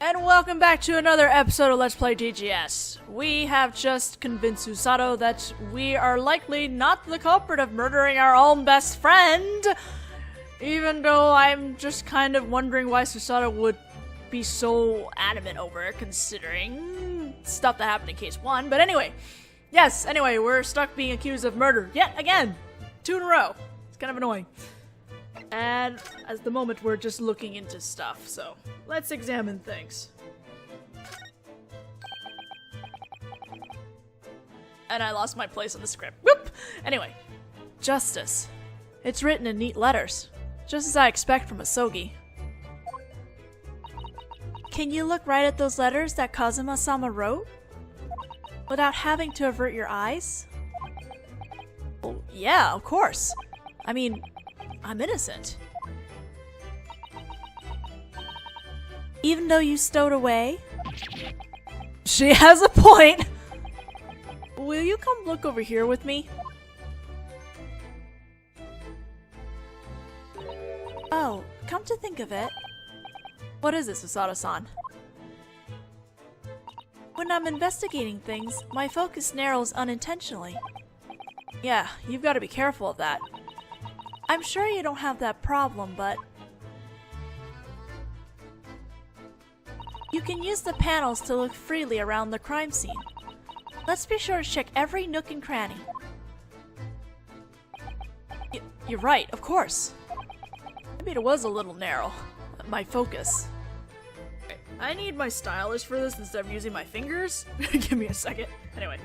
And welcome back to another episode of Let's Play DGS. We have just convinced Susato that we are likely not the culprit of murdering our own best friend, even though I'm just kind of wondering why Susato would be so adamant over it, considering stuff that happened in case 1. But anyway, we're stuck being accused of murder yet again. 2 in a row. It's kind of annoying. And at the moment, we're just looking into stuff, so let's examine things. And I lost my place on the script. Whoop! Anyway, justice. It's written in neat letters, just as I expect from a Sogi. Can you look right at those letters that Kazuma-sama wrote? Without having to avert your eyes? Well, yeah, of course. I mean, I'm innocent. Even though you stowed away? She has a point! Will you come look over here with me? Oh, come to think of it. What is it, Susato-san? When I'm investigating things, my focus narrows unintentionally. Yeah, you've got to be careful of that. I'm sure you don't have that problem, but you can use the panels to look freely around the crime scene. Let's be sure to check every nook and cranny. You're right, of course. Maybe it was a little narrow. My focus. I need my stylus for this instead of using my fingers. Give me a second. Anyway,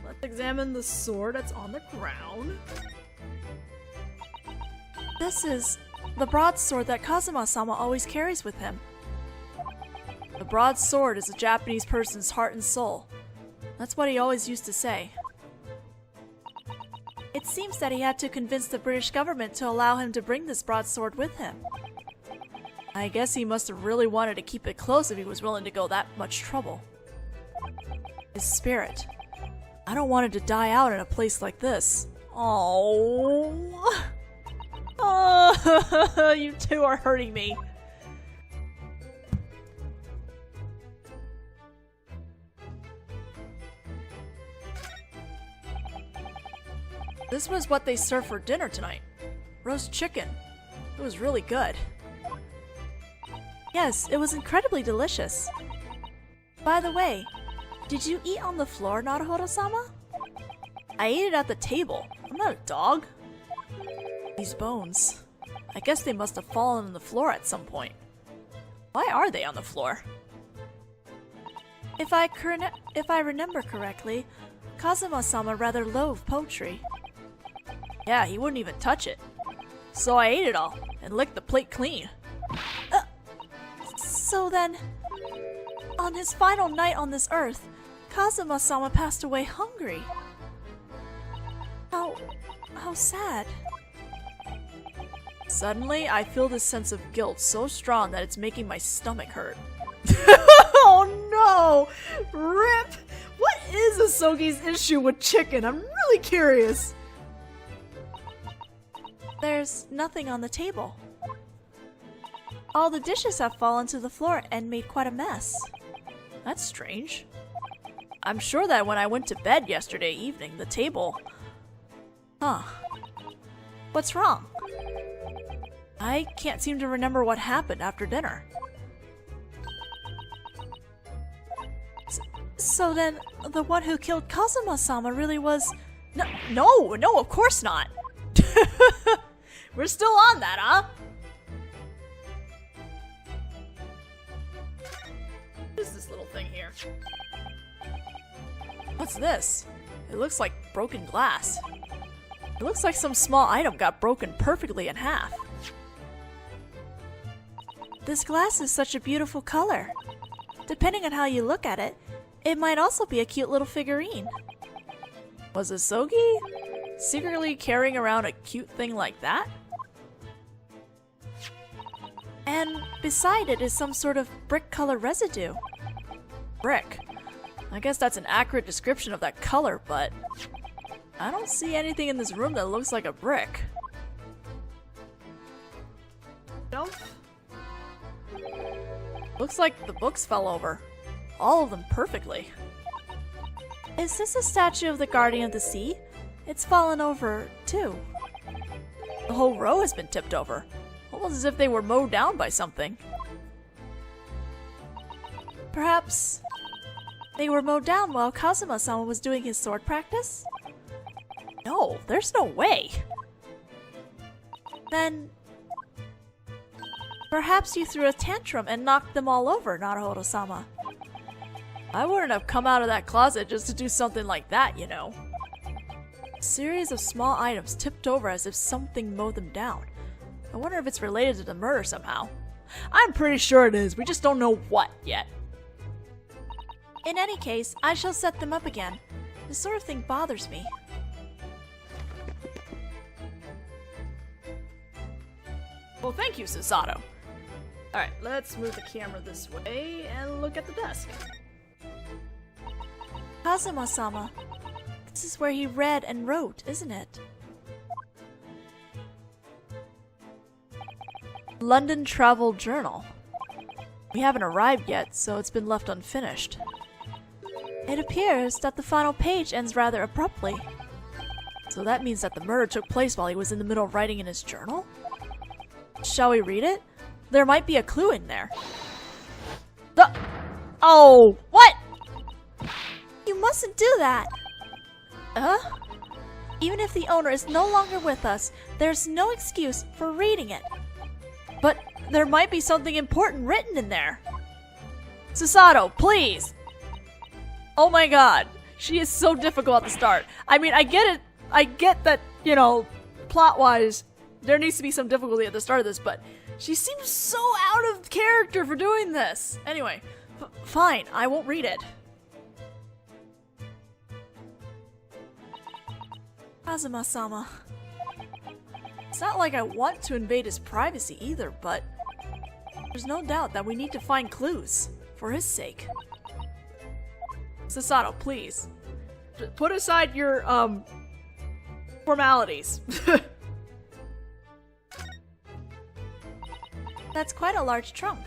let's examine the sword that's on the ground. This is the broadsword that Kazuma-sama always carries with him. The broadsword is a Japanese person's heart and soul. That's what he always used to say. It seems that he had to convince the British government to allow him to bring this broadsword with him. I guess he must have really wanted to keep it close if he was willing to go that much trouble. His spirit. I don't want it to die out in a place like this. Oh. Oh, you two are hurting me. This was what they served for dinner tonight. Roast chicken. It was really good. Yes, it was incredibly delicious. By the way, did you eat on the floor, Naruhodō-sama? I ate it at the table. I'm not a dog. These bones. I guess they must have fallen on the floor at some point. Why are they on the floor? If I remember correctly, Kazuma-sama rather loathed poultry. Yeah, he wouldn't even touch it. So I ate it all, and licked the plate clean. So then, on his final night on this earth, Kazuma-sama passed away hungry. How sad. Suddenly, I feel this sense of guilt so strong that it's making my stomach hurt. Oh no! RIP! What is Asogi's issue with chicken? I'm really curious. There's nothing on the table. All the dishes have fallen to the floor and made quite a mess. That's strange. I'm sure that when I went to bed yesterday evening, the table... Huh. What's wrong? I can't seem to remember what happened after dinner. So then, the one who killed Kazuma-sama really was... No, of course not! We're still on that, huh? What is this little thing here? What's this? It looks like broken glass. It looks like some small item got broken perfectly in half. This glass is such a beautiful color. Depending on how you look at it, it might also be a cute little figurine. Was Asogi secretly carrying around a cute thing like that? And beside it is some sort of brick color residue. Brick. I guess that's an accurate description of that color, but I don't see anything in this room that looks like a brick. Nope. Looks like the books fell over. All of them perfectly. Is this a statue of the Guardian of the Sea? It's fallen over, too. The whole row has been tipped over. Almost as if they were mowed down by something. Perhaps they were mowed down while Kazuma-sama was doing his sword practice? No, there's no way. Then perhaps you threw a tantrum and knocked them all over, Naruhodō-sama. I wouldn't have come out of that closet just to do something like that, you know. A series of small items tipped over as if something mowed them down. I wonder if it's related to the murder somehow. I'm pretty sure it is, we just don't know what yet. In any case, I shall set them up again. This sort of thing bothers me. Well, thank you, Susato. Alright, let's move the camera this way and look at the desk. Kazuma-sama, this is where he read and wrote, isn't it? London Travel Journal. We haven't arrived yet, so it's been left unfinished. It appears that the final page ends rather abruptly. So that means that the murder took place while he was in the middle of writing in his journal? Shall we read it? There might be a clue in there. Oh, what? You mustn't do that! Even if the owner is no longer with us, there's no excuse for reading it. But there might be something important written in there. Susato, please! Oh my god, she is so difficult at the start. I mean, I get it. I get that, you know, plot-wise, there needs to be some difficulty at the start of this, but she seems so out of character for doing this. Anyway, fine, I won't read it. Kazuma-sama. It's not like I want to invade his privacy either, but there's no doubt that we need to find clues, for his sake. Susato, please. Put aside your, formalities. That's quite a large trunk.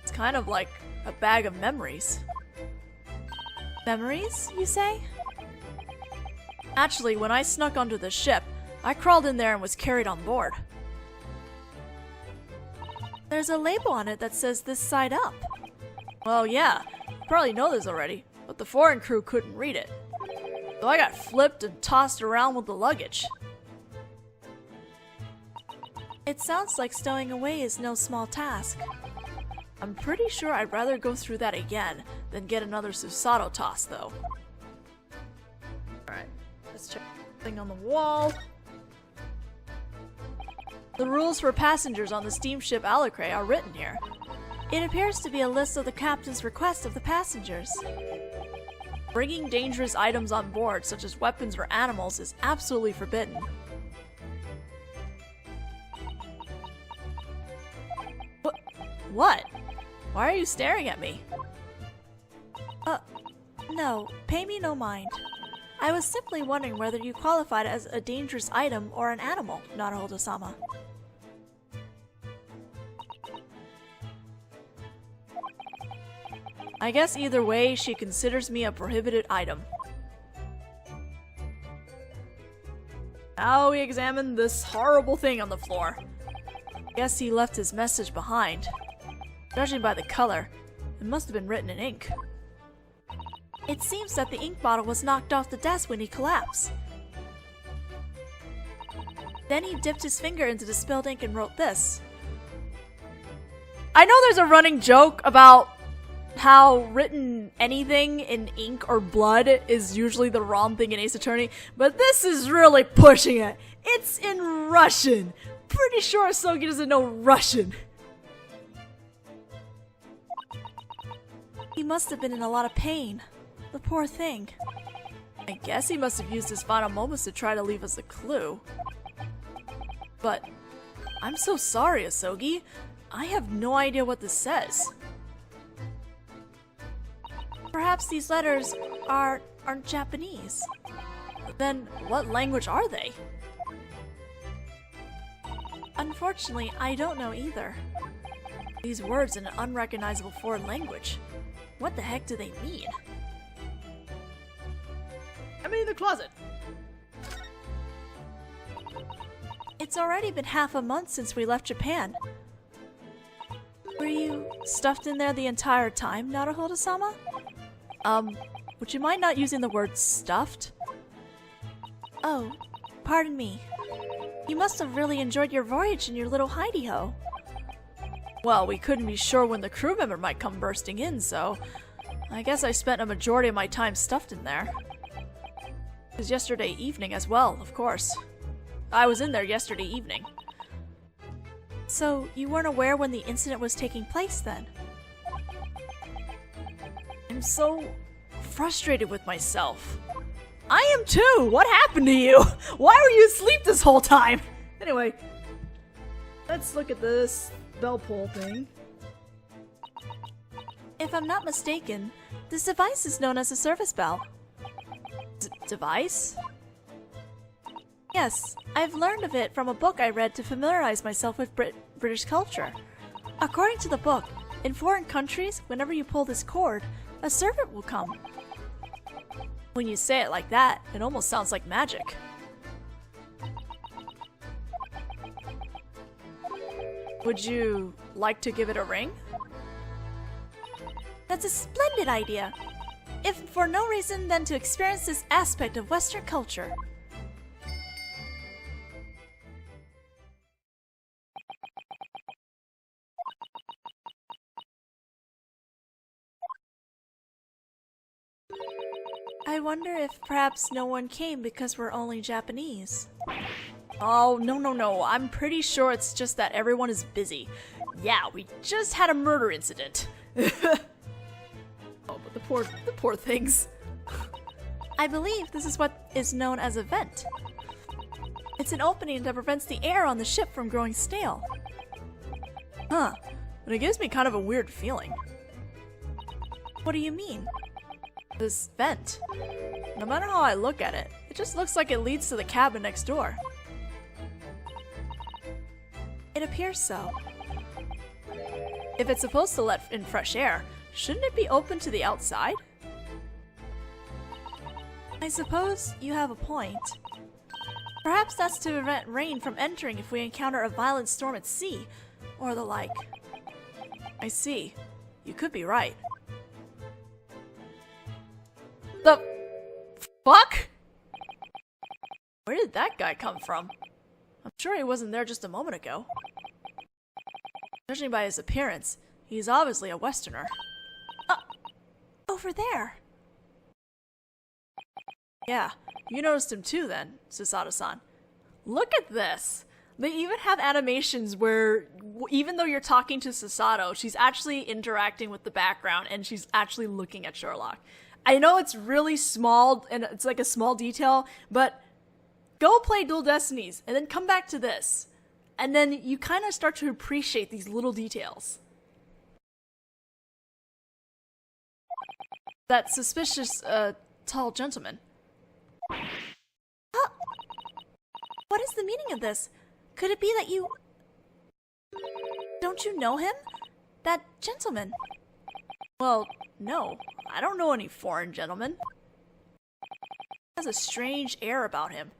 It's kind of like a bag of memories. Memories, you say? Actually, when I snuck onto the ship, I crawled in there and was carried on board. There's a label on it that says this side up. Well, yeah. You probably know this already, but the foreign crew couldn't read it. So I got flipped and tossed around with the luggage. It sounds like stowing away is no small task. I'm pretty sure I'd rather go through that again than get another Susato toss, though. Alright, let's check the thing on the wall. The rules for passengers on the steamship Alucre are written here. It appears to be a list of the captain's requests of the passengers. Bringing dangerous items on board, such as weapons or animals, is absolutely forbidden. What? Why are you staring at me? No, pay me no mind. I was simply wondering whether you qualified as a dangerous item or an animal, Naruhodō-sama. I guess either way, she considers me a prohibited item. Now we examine this horrible thing on the floor. Guess he left his message behind. Judging by the color, it must have been written in ink. It seems that the ink bottle was knocked off the desk when he collapsed. Then he dipped his finger into the spilled ink and wrote this. I know there's a running joke about how written anything in ink or blood is usually the wrong thing in Ace Attorney, but this is really pushing it. It's in Russian. Pretty sure Sogi doesn't know Russian. He must have been in a lot of pain. The poor thing. I guess he must have used his final moments to try to leave us a clue. But I'm so sorry, Asogi. I have no idea what this says. Perhaps these letters aren't Japanese. Then what language are they? Unfortunately, I don't know either. These words in an unrecognizable foreign language. What the heck do they mean? I'm in the closet. It's already been half a month since we left Japan. Were you stuffed in there the entire time, Naruhodō-sama? Would you mind not using the word stuffed? Oh, pardon me. You must have really enjoyed your voyage in your little hidey-ho. Well, we couldn't be sure when the crew member might come bursting in, so I guess I spent a majority of my time stuffed in there. It was yesterday evening as well, of course. I was in there yesterday evening. So, you weren't aware when the incident was taking place then? I'm so frustrated with myself. I am too! What happened to you? Why were you asleep this whole time? Anyway, let's look at this bell pull thing. If I'm not mistaken, this device is known as a service bell. Device? Yes, I've learned of it from a book I read to familiarize myself with British culture. According to the book, in foreign countries, whenever you pull this cord, a servant will come. When you say it like that, it almost sounds like magic. Would you like to give it a ring? That's a splendid idea! If for no reason than to experience this aspect of Western culture. I wonder if perhaps no one came because we're only Japanese. Oh, no. I'm pretty sure it's just that everyone is busy. Yeah, we just had a murder incident. Oh, but the poor things. I believe this is what is known as a vent. It's an opening that prevents the air on the ship from growing stale. Huh, but it gives me kind of a weird feeling. What do you mean? This vent. No matter how I look at it, it just looks like it leads to the cabin next door. It appears so. If it's supposed to let in fresh air, shouldn't it be open to the outside? I suppose you have a point. Perhaps that's to prevent rain from entering if we encounter a violent storm at sea, or the like. I see. You could be right. The fuck? Where did that guy come from? I'm sure he wasn't there just a moment ago. Judging by his appearance, he's obviously a Westerner. Over there. Yeah, you noticed him too then, Susato-san. Look at this! They even have animations where, even though you're talking to Susato, she's actually interacting with the background and she's actually looking at Sherlock. I know it's really small and it's like a small detail, but go play Dual Destinies and then come back to this. And then you kind of start to appreciate these little details. That suspicious, tall gentleman. Huh? What is the meaning of this? Could it be that you... Don't you know him? That gentleman? Well, no. I don't know any foreign gentleman. He has a strange air about him.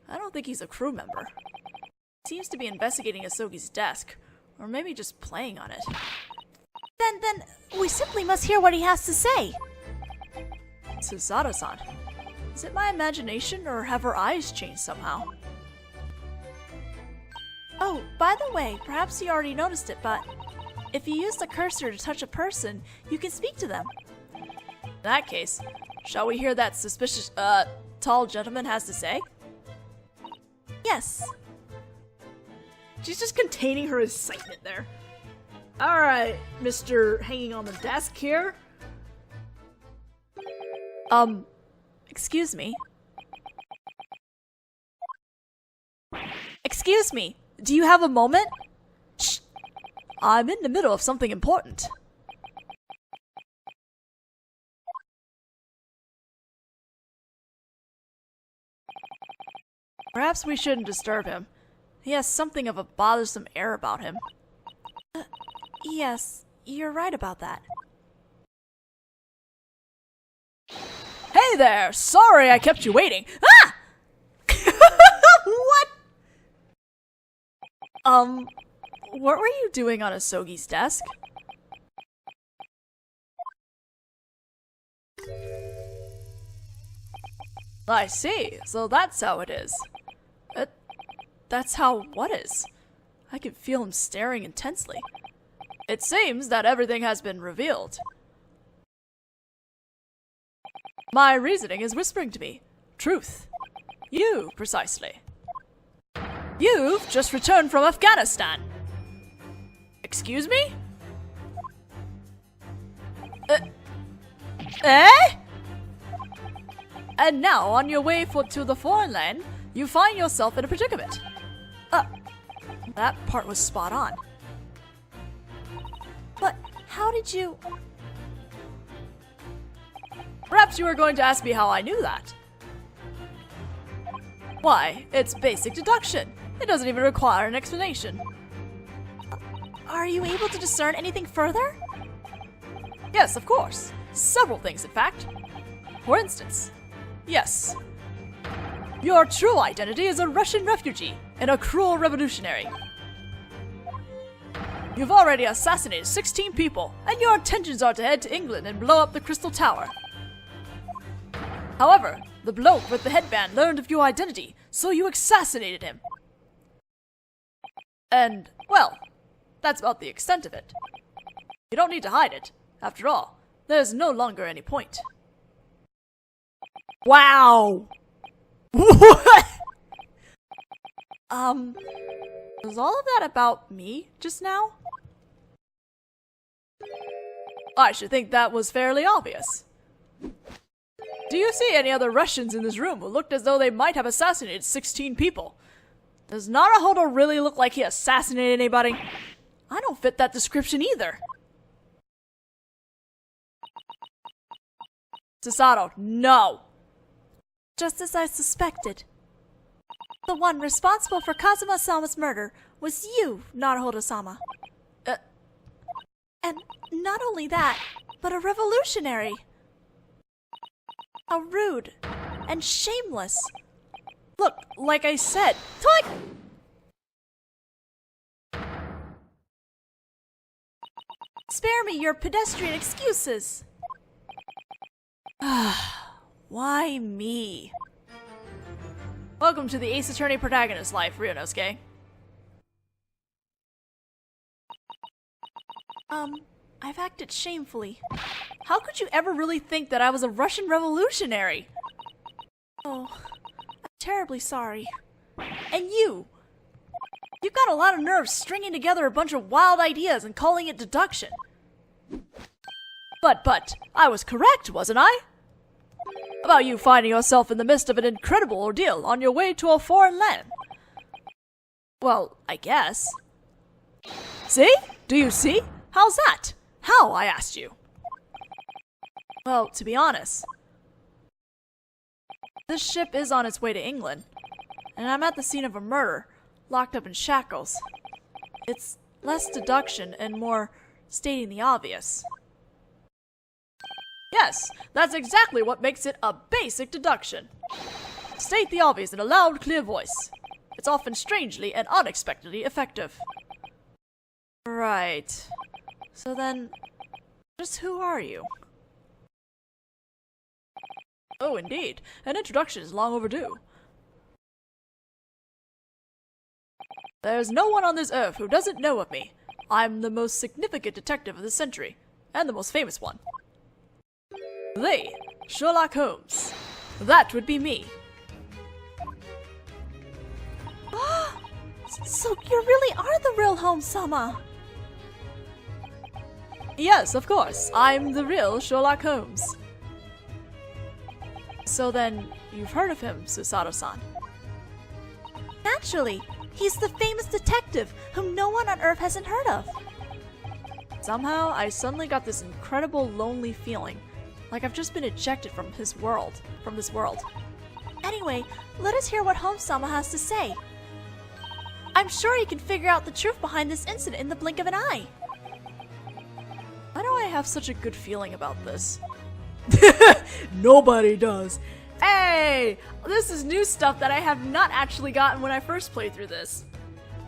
I don't think he's a crew member. He seems to be investigating Asogi's desk, or maybe just playing on it. Then, we simply must hear what he has to say. Susato-san, is it my imagination, or have her eyes changed somehow? Oh, by the way, perhaps you already noticed it, but if you use the cursor to touch a person, you can speak to them. In that case, shall we hear that suspicious, tall gentleman has to say? Yes. She's just containing her excitement there. Alright, Mr. Hanging on the desk here. Excuse me. Excuse me, do you have a moment? Shh! I'm in the middle of something important. Perhaps we shouldn't disturb him. He has something of a bothersome air about him. Yes, you're right about that. Hey there! Sorry I kept you waiting. Ah! What? What were you doing on Asogi's desk? I see, so that's how it is. That's how what is? I could feel him staring intensely. It seems that everything has been revealed. My reasoning is whispering to me. Truth. You, precisely. You've just returned from Afghanistan. Excuse me? Eh? And now, on your way to the foreign land, you find yourself in a predicament. That part was spot on. But how did you... Perhaps you were going to ask me how I knew that. Why, it's basic deduction. It doesn't even require an explanation. Are you able to discern anything further? Yes, of course. Several things, in fact. For instance, yes. Your true identity is a Russian refugee and a cruel revolutionary. You've already assassinated 16 people, and your intentions are to head to England and blow up the Crystal Tower. However, the bloke with the headband learned of your identity, so you assassinated him. And, well, that's about the extent of it. You don't need to hide it. After all, there's no longer any point. Wow! What? Was all of that about me just now? I should think that was fairly obvious. Do you see any other Russians in this room who looked as though they might have assassinated 16 people? Does Naruhodō really look like he assassinated anybody? I don't fit that description either. Susato, no! Just as I suspected. The one responsible for Kazuma-sama's murder was you, Naruhodō-sama. And not only that, but a revolutionary. How rude and shameless. Look, like I said, Spare me your pedestrian excuses. Why me? Welcome to the Ace Attorney protagonist life, Ryūnosuke. I've acted shamefully. How could you ever really think that I was a Russian revolutionary? Oh, I'm terribly sorry. And you've got a lot of nerve stringing together a bunch of wild ideas and calling it deduction. But, I was correct, wasn't I? About you finding yourself in the midst of an incredible ordeal on your way to a foreign land. Well, I guess. See? Do you see? How's that? How, I asked you. Well, to be honest, this ship is on its way to England, and I'm at the scene of a murder, locked up in shackles. It's less deduction and more stating the obvious. Yes, that's exactly what makes it a basic deduction. State the obvious in a loud, clear voice. It's often strangely and unexpectedly effective. Right. So then, just who are you? Oh, indeed. An introduction is long overdue. There's no one on this earth who doesn't know of me. I'm the most significant detective of the century, and the most famous one. Sherlock Holmes. That would be me. So you really are the real Holmes-sama? Yes, of course. I'm the real Sherlock Holmes. So then, you've heard of him, Susato-san. Naturally. He's the famous detective whom no one on Earth hasn't heard of. Somehow, I suddenly got this incredible lonely feeling, like I've just been ejected from this world. Anyway, let us hear what Holmes-sama has to say. I'm sure he can figure out the truth behind this incident in the blink of an eye. have such a good feeling about this? Nobody does. Hey! This is new stuff that I have not actually gotten when I first played through this.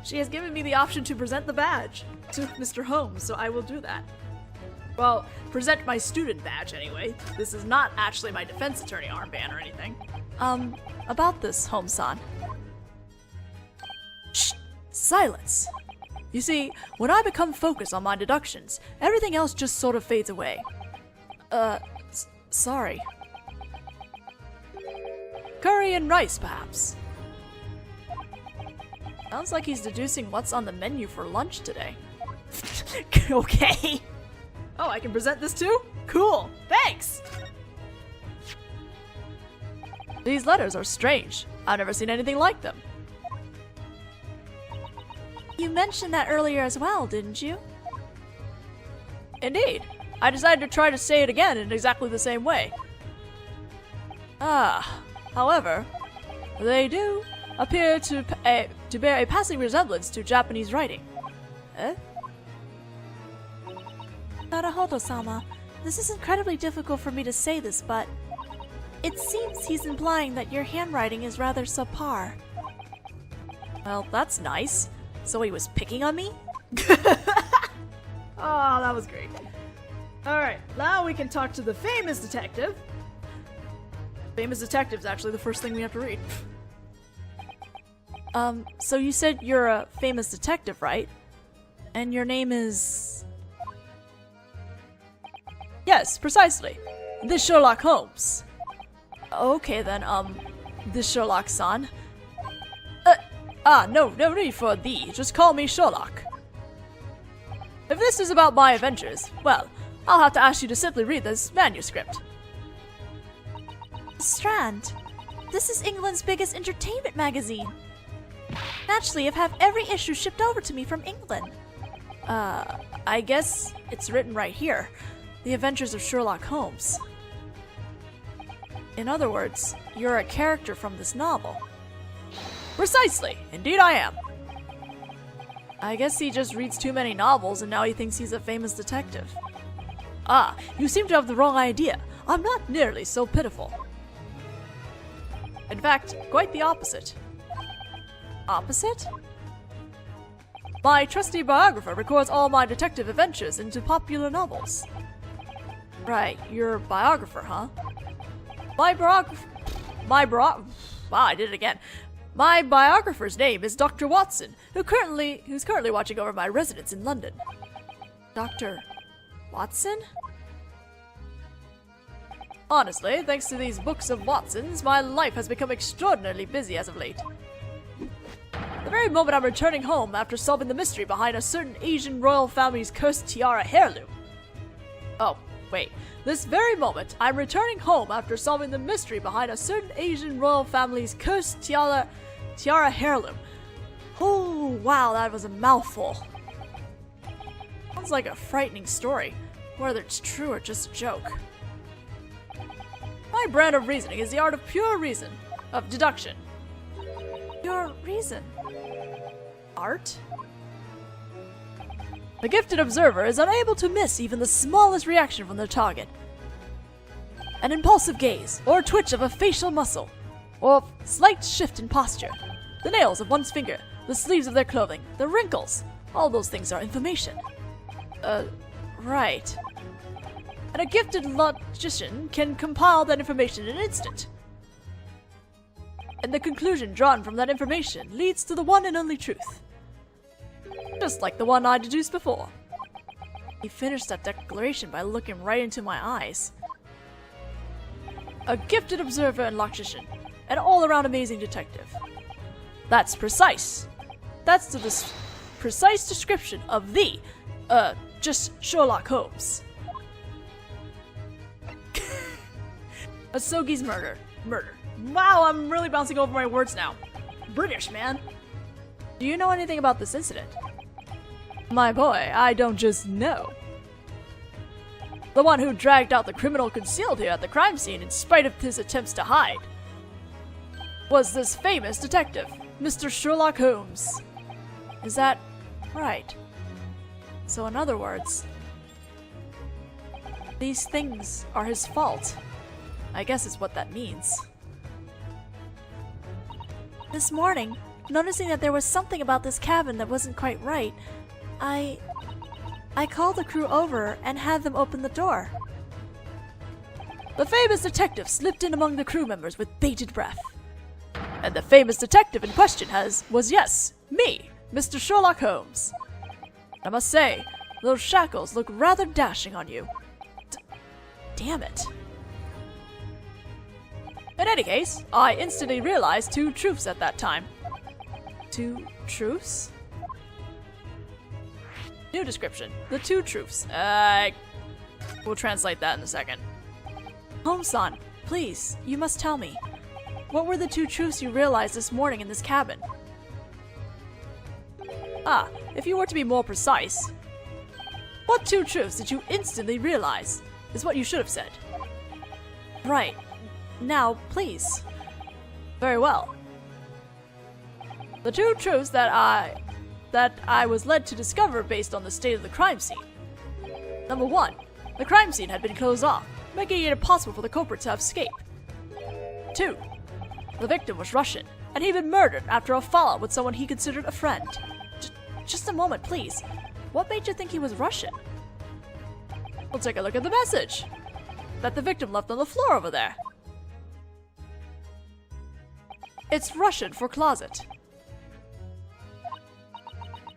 She has given me the option to present the badge to Mr. Holmes, so I will do that. Well, present my student badge anyway. This is not actually my defense attorney armband or anything. About this, Holmes-san. Shh! Silence! You see, when I become focused on my deductions, everything else just sort of fades away. Sorry. Curry and rice, perhaps. Sounds like he's deducing what's on the menu for lunch today. Okay. Oh, I can present this too? Cool. Thanks! These letters are strange. I've never seen anything like them. You mentioned that earlier as well, didn't you? Indeed. I decided to try to say it again in exactly the same way. However, they do appear to bear a passing resemblance to Japanese writing. Eh? Naruhodō-sama, this is incredibly difficult for me to say this, but it seems he's implying that your handwriting is rather subpar. Well, that's nice. So he was picking on me? Oh, that was great. Alright, now we can talk to the famous detective. Famous detective's actually the first thing we have to read. So you said you're a famous detective, right? And your name is... Yes, precisely. This Sherlock Holmes. Okay then, this Sherlock-san. No need for thee. Just call me Sherlock. If this is about my adventures, well, I'll have to ask you to simply read this manuscript. Strand. This is England's biggest entertainment magazine. Naturally, I've had every issue shipped over to me from England. I guess it's written right here. The Adventures of Sherlock Holmes. In other words, you're a character from this novel. Precisely! Indeed I am. I guess he just reads too many novels and now he thinks he's a famous detective. You seem to have the wrong idea. I'm not nearly so pitiful. In fact, quite the opposite. Opposite? My trusty biographer records all my detective adventures into popular novels. Right, you're a biographer, huh? I did it again. My biographer's name is Dr. Watson, who's currently watching over my residence in London. Dr. Watson? Honestly, thanks to these books of Watson's, my life has become extraordinarily busy as of late. The very moment I'm returning home after solving the mystery behind a certain Asian royal family's cursed tiara heirloom. Oh, wait. This very moment, I'm returning home after solving the mystery behind a certain Asian royal family's cursed tiara heirloom. Oh, wow, that was a mouthful. Sounds like a frightening story, whether it's true or just a joke. My brand of reasoning is the art of pure reason, of deduction. Your reason? Art? The gifted observer is unable to miss even the smallest reaction from their target. An impulsive gaze, or twitch of a facial muscle, or slight shift in posture. The nails of one's finger, the sleeves of their clothing, the wrinkles, all those things are information. Right. And a gifted logician can compile that information in an instant. And the conclusion drawn from that information leads to the one and only truth. Just like the one I deduced before. He finished that declaration by looking right into my eyes. A gifted observer and logician, an all-around amazing detective. That's precise. That's the precise description of the, just Sherlock Holmes. Asogi's murder. Wow, I'm really bouncing over my words now. British, man. Do you know anything about this incident? My boy, I don't just know. The one who dragged out the criminal concealed here at the crime scene in spite of his attempts to hide was this famous detective, Mr. Sherlock Holmes. Is that right? So in other words, These things are his fault. I guess is what that means. This morning, noticing that there was something about this cabin that wasn't quite right, I called the crew over and had them open the door. The famous detective slipped in among the crew members with bated breath. And the famous detective in question was yes, me, Mr. Sherlock Holmes. I must say, those shackles look rather dashing on you. Damn it. In any case, I instantly realized 2 truths at that time. 2 truths? New description. The 2 truths. We'll translate that in a second. Holmes-san, please, you must tell me. What were the 2 truths you realized this morning in this cabin? If you were to be more precise. What 2 truths did you instantly realize? Is what you should have said. Right. Now, please. Very well. The 2 truths that I was led to discover based on the state of the crime scene. Number 1, the crime scene had been closed off, making it impossible for the culprit to escape. 2, the victim was Russian, and he'd been murdered after a fallout with someone he considered a friend. Just a moment, please. What made you think he was Russian? We'll take a look at the message that the victim left on the floor over there. It's Russian for closet.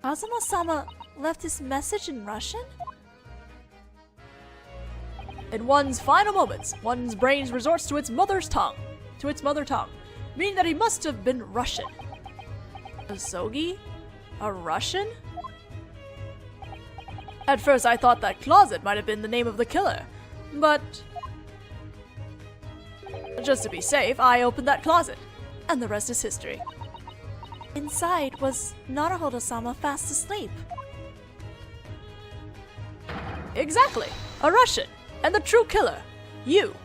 Kazuma-sama left this message in Russian? In one's final moments, one's brain resorts to its mother tongue, meaning that he must have been Russian. Osogi? A Russian? At first I thought that closet might have been the name of the killer, but just to be safe, I opened that closet, and the rest is history. Inside was Naruhodō-sama fast asleep. Exactly, a Russian, and the true killer, you.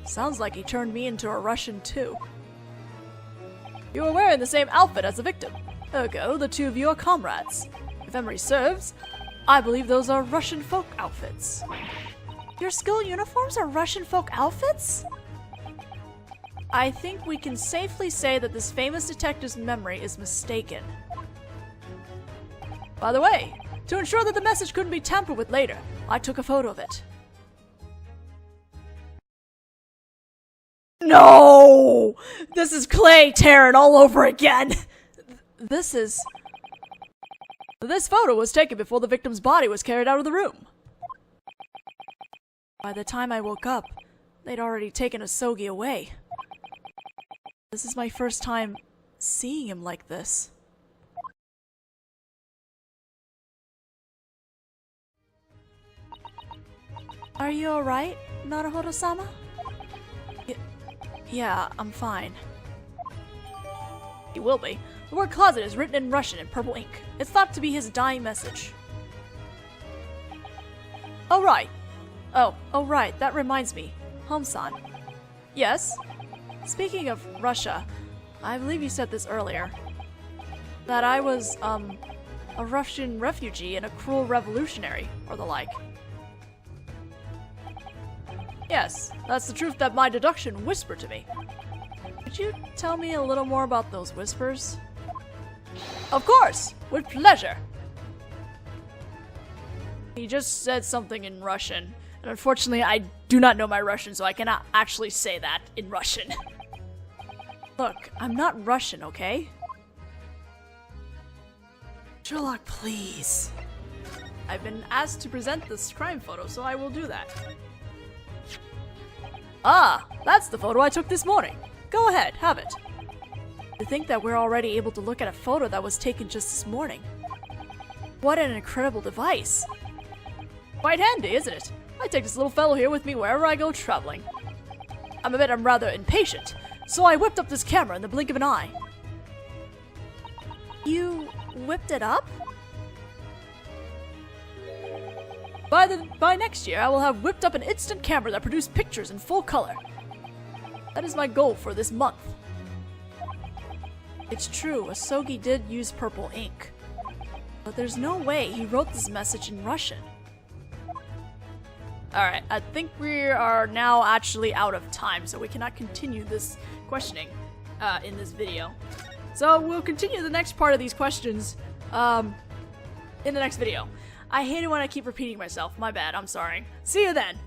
Sounds like he turned me into a Russian too. You were wearing the same outfit as the victim. Ergo, the 2 of you are comrades. If memory serves, I believe those are Russian folk outfits. Your school uniforms are Russian folk outfits? I think we can safely say that this famous detective's memory is mistaken. By the way, to ensure that the message couldn't be tampered with later, I took a photo of it. No! This is Clay Tarrant all over again! This photo was taken before the victim's body was carried out of the room. By the time I woke up, they'd already taken Osogi away. This is my first time seeing him like this. Are you alright, Naruhodō-sama? Yeah, I'm fine. He will be. The word closet is written in Russian in purple ink. It's thought to be his dying message. Oh right. Oh right, that reminds me. Holmes-san. Yes? Speaking of Russia, I believe you said this earlier. That I was, a Russian refugee and a cruel revolutionary, or the like. Yes, that's the truth that my deduction whispered to me. Could you tell me a little more about those whispers? Of course, with pleasure. He just said something in Russian, and unfortunately I do not know my Russian, so I cannot actually say that in Russian. Look, I'm not Russian, okay? Sherlock, please. I've been asked to present this crime photo, so I will do that. Ah, that's the photo I took this morning. Go ahead, have it. To think that we're already able to look at a photo that was taken just this morning. What an incredible device. Quite handy, isn't it? I take this little fellow here with me wherever I go traveling. I'm rather impatient, so I whipped up this camera in the blink of an eye. You whipped it up? By next year, I will have whipped up an instant camera that produced pictures in full color. That is my goal for this month. It's true, Osogi did use purple ink. But there's no way he wrote this message in Russian. Alright, I think we are now actually out of time, so we cannot continue this questioning in this video. So we'll continue the next part of these questions in the next video. I hate it when I keep repeating myself. My bad, I'm sorry. See you then!